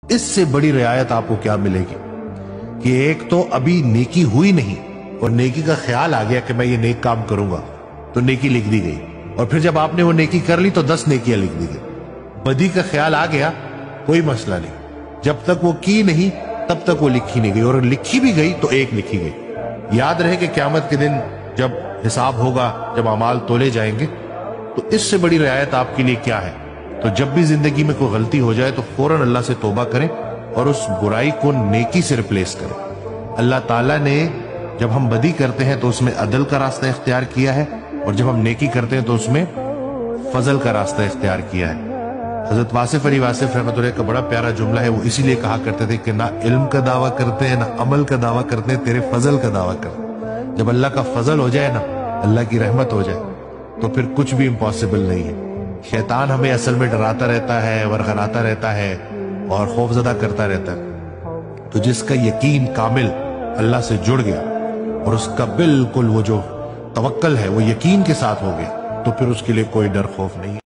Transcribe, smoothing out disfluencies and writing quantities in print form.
اس سے بڑی رعایت آپ کو کیا ملے گی کہ ایک تو ابھی نیکی ہوئی نہیں اور نیکی کا خیال آ گیا کہ میں یہ نیک کام کروں گا تو نیکی لکھ دی گئی، اور پھر جب آپ نے وہ نیکی کر لی تو 10 نیکیاں لکھ دی گئی۔ بدی کا خیال آ گیا، کوئی مسئلہ نہیں، جب تک وہ کی نہیں تب تک وہ لکھی نہیں گئی، اور لکھی بھی گئی تو ایک لکھی گئی۔ یاد رہے کہ قیامت کے دن جب حساب ہوگا، جب اعمال تولے جائیں گے، تو اس سے بڑی رعایت آپ کے لیے کیا ہے؟ تو جب بھی زندگی میں کوئی غلطی ہو جائے تو فوراً اللہ سے توبہ کریں اور اس برائی کو نیکی سے ریپلیس کریں۔ اللہ تعالیٰ نے جب ہم بدی کرتے ہیں تو اس میں عدل کا راستہ اختیار کیا ہے، اور جب ہم نیکی کرتے ہیں تو اس میں فضل کا راستہ اختیار کیا ہے۔ حضرت واصف علی واصف رحمۃ اللہ کا بڑا پیارا جملہ ہے، وہ اسی لیے کہا کرتے تھے کہ نہ علم کا دعویٰ کرتے ہیں، نہ عمل کا دعویٰ کرتے ہیں، تیرے فضل کا دعویٰ کرتے ہیں۔ جب اللہ کا فضل ہو جائے نا، اللہ کی رحمت ہو جائے، تو پھر کچھ بھی امپاسبل نہیں ہے۔ شیطان ہمیں اصل میں ڈراتا رہتا ہے، ورغلاتا رہتا ہے اور خوف زدہ کرتا رہتا ہے۔ تو جس کا یقین کامل اللہ سے جڑ گیا اور اس کا بالکل وہ جو توکل ہے وہ یقین کے ساتھ ہو گیا، تو پھر اس کے لیے کوئی ڈر خوف نہیں ہے۔